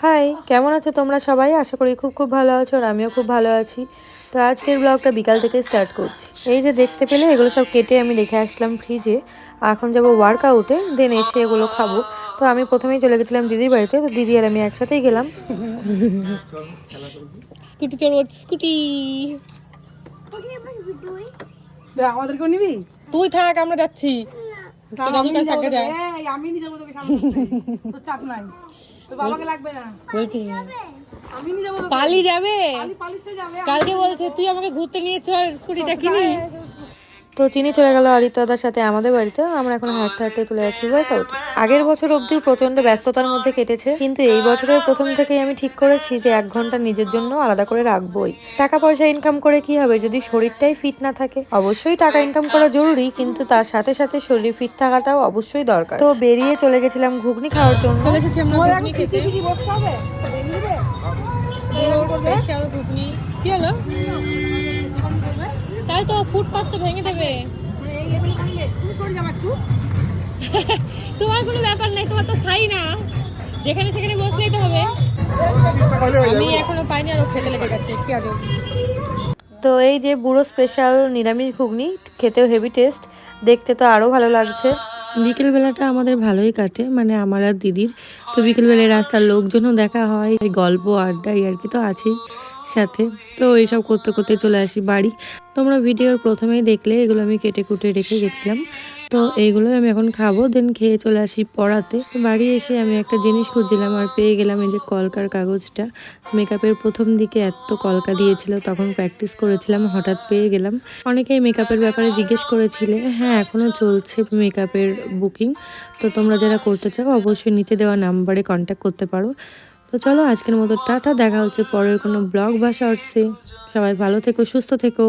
High, কেমন আছো তোমরা সবাই? আশা করি খুব ভালো আছো আর আমিও খুব ভালো আছি। তো আজকের ব্লগটা বিকাল থেকে স্টার্ট করছি। এই যে দেখতে পেলে এগুলো সব কেটে আমি রেখে আসলাম ফ্রিজে। এখন যাবো ওয়ার্কআউটে, দেন এসে এগুলো খাবো। তো আমি প্রথমেই চলে গেছিলাম দিদির বাড়িতে, তো দিদি আর আমি একসাথেই গেলাম। স্কুটি চড়বো, স্কুটি। আমাদেরকেও নিবি? তুই থাক, আমরা যাচ্ছি। আমি নিয়ে যাবো তোকে সামনে, তোর চাপ নাই, তোর বাবাকে লাগবে না। বলছি আমি নিয়ে যাবো, পালি যাবে। পালিতে যাবে। কালকে বলছে তুই আমাকে ঘুরতে নিয়ে চল, স্কুটিটা কিনি। তো চিনি চলে গেল আদিত্য দাদার সাথে আমাদের বাড়িতে। আমরা এখন হাঁটতে হাঁটতে চলে যাচ্ছি ওয়ার্কআউট। আগের বছর অবধি প্রচন্ড ব্যস্ততার মধ্যে কেটেছে, কিন্তু এই বছরের প্রথম থেকেই আমি ঠিক করেছি যে 1 ঘন্টা নিজের জন্য আলাদা করে রাখবোই। টাকা পয়সা ইনকাম করে কি হবে যদি শরীরটাই ফিট না থাকে? অবশ্যই টাকা ইনকাম করা জরুরি, কিন্তু তার সাথে সাথে শরীর ফিট থাকাটাও অবশ্যই দরকার। তো বেরিয়ে চলে গেছিলাম ঘুগনি খাওয়ার জন্য। চলে এসেছি আমরা ঘুগনি খেতে। কি বসতে হবে? স্পেশাল ঘুগনি। কি হলো? তাই তো, ফুটপাত তো ভেঙে দেবে। তুমি সরে যাবে একটু। তোমার কোনো ব্যাপার নাই, তোমার তো স্থায়ী না, যেখানে সেখানে বসলেই তো হবে। আমি এখনো পাইনি আর ও খেতে লেগে গেছে। কি আজব। তো এই যে বুড়ো স্পেশাল নিরামিষ ঘুগনি, খেতেও হেভি টেস্ট, দেখতে তো আরও ভালো লাগছে। বিকেলবেলাটা আমাদের ভালোই কাটে, মানে আমার আর দিদির। তো বিকেলবেলায় রাস্তার লোকজনও দেখা হয়, এই গল্প আড্ডা আর কি তো আছেই সাথে। তো এইসব করতে করতে চলে আসি বাড়ি। তোমরা ভিডিওর প্রথমেই দেখলে এগুলো আমি কেটে কুটে রেখে গেছিলাম। তো এইগুলোই আমি এখন খাবো, দেন খেয়ে চলে আসি পড়াতে। বাড়ি এসে আমি একটা জিনিস খুঁজছিলাম আর পেয়ে গেলাম এই যে কলকার কাগজটা। মেকআপের প্রথম দিকে এত কলকা দিয়েছিল, তখন প্র্যাকটিস করেছিলাম, হঠাৎ পেয়ে গেলাম। অনেকেই মেকআপের ব্যাপারে জিজ্ঞেস করেছিলে। হ্যাঁ, এখনও চলছে মেকআপের বুকিং। তো তোমরা যারা করতে চাও অবশ্যই নিচে দেওয়া নাম্বারে কন্ট্যাক্ট করতে পারো। তো চলো আজকের মতো টাটা, দেখা হচ্ছে পরের কোনো ব্লগ বা শর্টসে। সবাই ভালো থেকো, সুস্থ থেকো।